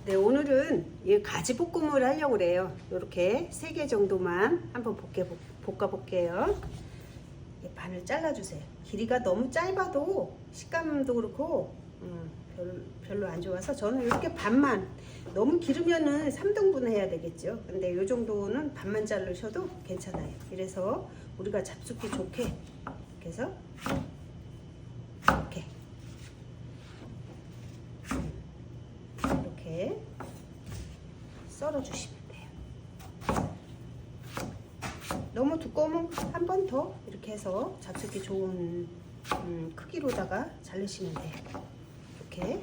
네, 오늘은 이 가지 볶음을 하려고 그래요. 이렇게 3개 정도만 한번 볶아 볼게요. 반을 잘라주세요. 길이가 너무 짧아도 식감도 그렇고 별로 안 좋아서 저는 이렇게 반만, 너무 길으면은 3등분 해야 되겠죠. 근데 이 정도는 반만 자르셔도 괜찮아요. 이래서 우리가 잡숫기 좋게 이렇게 해서 이렇게 썰어 주시면 돼요. 너무 두꺼우면 한 번 더 이렇게 해서 잡숫기 좋은 크기로다가 자르시면 돼요. 이렇게.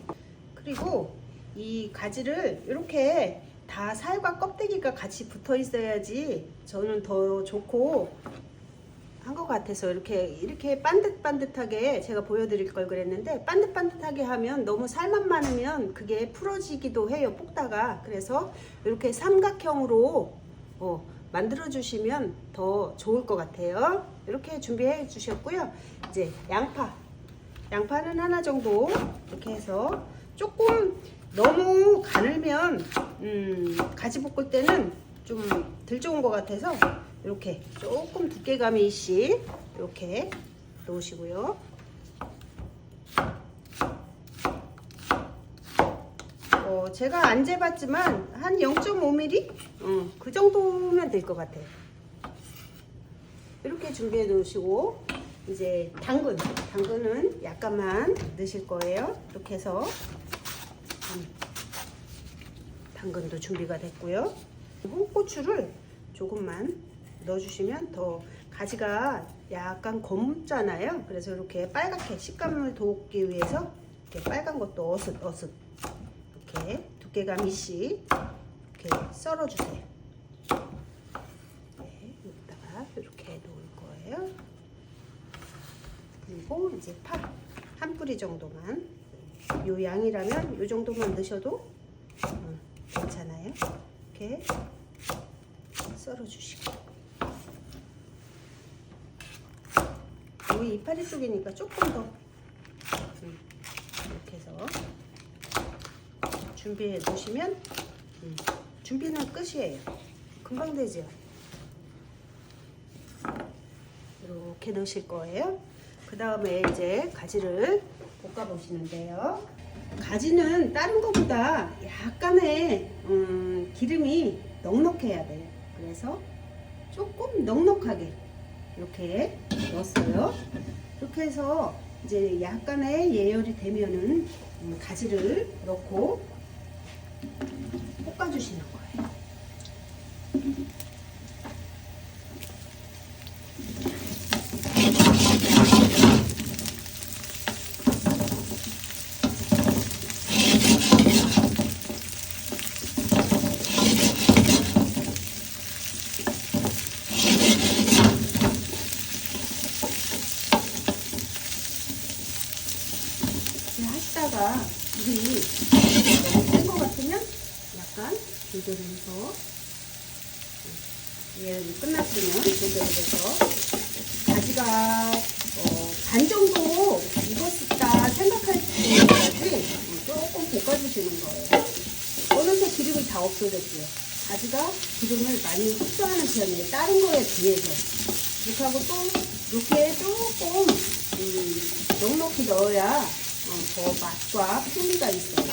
그리고 이 가지를 이렇게 다 살과 껍데기가 같이 붙어 있어야지 저는 더 좋고 한 것 같아서 이렇게 반듯반듯하게 제가 보여드릴 걸 그랬는데, 반듯반듯하게 하면 너무 살만 많으면 그게 풀어지기도 해요, 볶다가. 그래서 이렇게 삼각형으로 만들어 주시면 더 좋을 것 같아요. 이렇게 준비해 주셨고요. 이제 양파는 하나 정도 이렇게 해서, 조금 너무 가늘면 가지 볶을 때는 좀 덜 좋은 것 같아서 이렇게 조금 두께감이 있이 이렇게 놓으시고요. 제가 안 재봤지만 한 0.5mm? 그 정도면 될 것 같아요. 이렇게 준비해 놓으시고, 이제 당근은 약간만 넣으실 거예요. 이렇게 해서 당근도 준비가 됐고요. 홍고추를 조금만 넣어주시면 더, 가지가 약간 검잖아요. 그래서 이렇게 빨갛게 식감을 돋기 위해서 이렇게 빨간 것도 어슷어슷 이렇게 두께감 있이 이렇게 썰어주세요. 네, 여기다가 이렇게 놓을 거예요. 그리고 이제 파 한 뿌리 정도만, 요 양이라면 요 정도만 넣으셔도 괜찮아요. 이렇게 썰어주시고, 여기 이파리 쪽이니까 조금 더 이렇게 해서 준비해 놓으시면 준비는 끝이에요. 금방 되죠. 이렇게 넣으실 거예요. 그 다음에 이제 가지를 볶아 보시는데요. 가지는 다른 것보다 약간의 기름이 넉넉해야 돼요. 그래서 조금 넉넉하게 이렇게 넣었어요. 이렇게 해서 이제 약간의 예열이 되면은 가지를 넣고 볶아주시는 거예요. 하시다가 불이 너무 센 것 같으면 약간 조절해서, 예열이 끝났으면 조절해서, 가지가 반 정도 익었다 생각할 때까지 조금 볶아주시는 거예요. 어느새 기름이 다 없어졌고요. 가지가 기름을 많이 흡수하는 편이에요, 다른 거에 비해서. 이렇게 하고 또 이렇게 조금 넉넉히 넣어야 더 맛과 풍미가 있어요.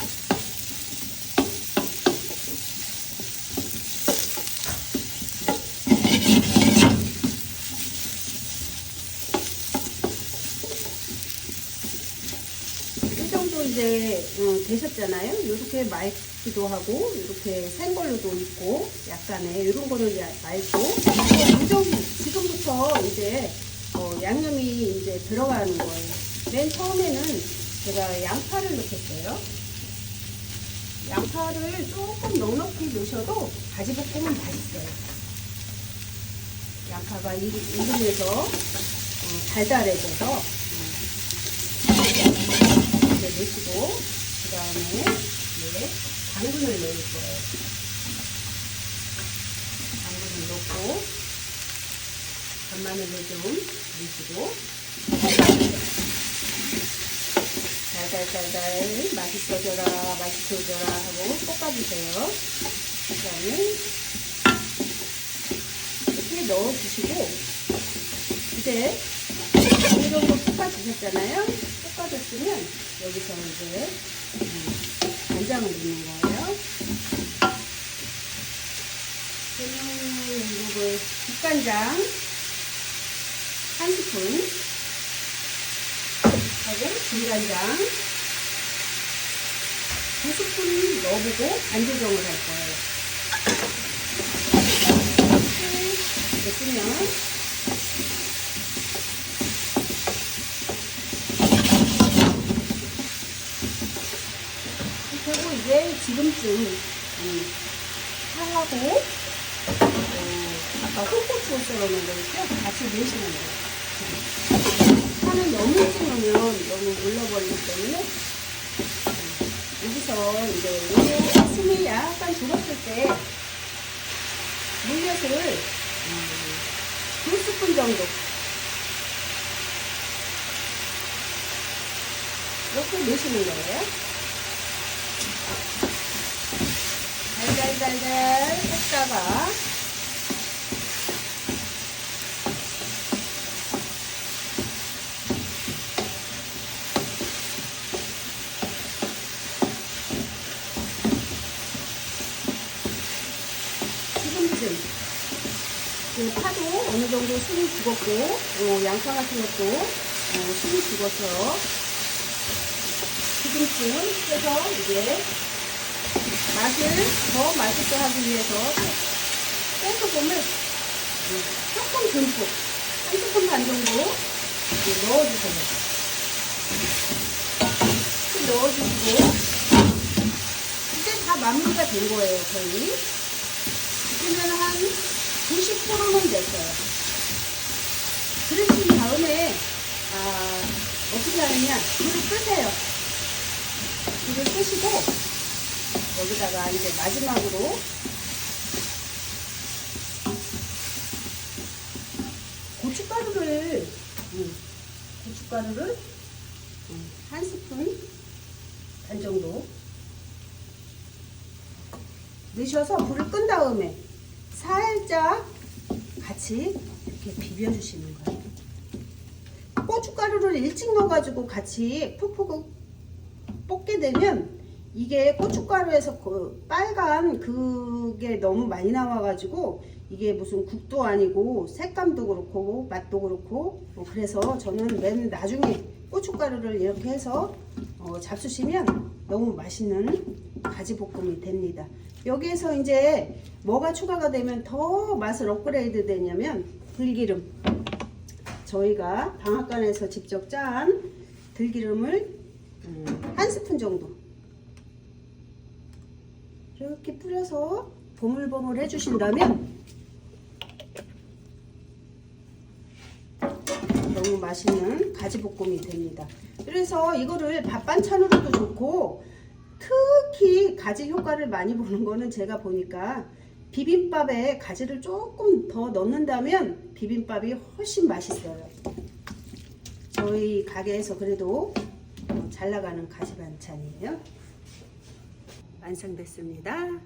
이 정도 이제 되셨잖아요. 이렇게 맑기도 하고, 이렇게 생걸로도 있고, 약간의 이런 거는 맑고, 지금부터 이제 양념이 이제 들어가는 거예요. 맨 처음에는 제가 양파를 넣겠어요. 양파를 조금 넉넉히 넣으셔도 가지볶음은 맛있어요. 양파가 익으면서 달달해져서 이렇게 넣으시고, 그 다음에 당근을 넣을 거예요. 당근을 넣고 간마늘을 좀 넣으시고, 달달달달 맛있어져라 맛있어져라 하고 볶아주세요. 그 다음에 이렇게 넣어주시고 이제 어느 정도 볶아주셨잖아요. 볶아줬으면 여기서 이제 간장을 넣는 거예요. 저는 국간장 1스푼 하고 진간장 2스푼 넣어보고 간 조정을 할 거예요. 이렇게 쓰면 그리고 이제 지금쯤 파하고 아까 홍고추 썰어놓은 거 있죠? 같이 넣으시면 돼요. 파는 너무 찍으면 너무 물러버리기 때문에 여기서 이제 숨이 약간 줄었을 때 물엿을 2스푼 정도 이렇게 넣으시는 거예요. 달달달달 섞다가 그 파도 어느 정도 숨이 죽었고 양파 같은 것도 숨이 죽어서 지금쯤 해서 이제 맛을 더 맛있게 하기 위해서 깨소금을 조금 듬뿍 1스푼 반 정도 넣어주세요. 넣어주시고 이제 다 마무리가 된 거예요. 거의 그러면 한 90%는 됐어요. 그러신 다음에 어떻게 하느냐, 불을 끄세요. 불을 끄시고 여기다가 이제 마지막으로 고춧가루를 1스푼 반 정도 넣으셔서 불을 끈 다음에 살짝 같이 이렇게 비벼주시는 거예요. 고춧가루를 일찍 넣어가지고 같이 푹푹 볶게 되면 이게 고춧가루에서 그 빨간 그게 너무 많이 나와가지고 이게 무슨 국도 아니고 색감도 그렇고 맛도 그렇고 그래서 저는 맨 나중에 고춧가루를 이렇게 해서 잡수시면 너무 맛있는 가지볶음이 됩니다. 여기에서 이제 뭐가 추가가 되면 더 맛을 업그레이드 되냐면 들기름, 저희가 방앗간에서 직접 짠 들기름을 1스푼 정도 이렇게 뿌려서 보물보물 해주신다면 너무 맛있는 가지볶음이 됩니다. 그래서 이거를 밥 반찬으로도 좋고 특히 가지 효과를 많이 보는 거는 제가 보니까 비빔밥에 가지를 조금 더 넣는다면 비빔밥이 훨씬 맛있어요. 저희 가게에서 그래도 잘 나가는 가지 반찬이에요. 완성됐습니다.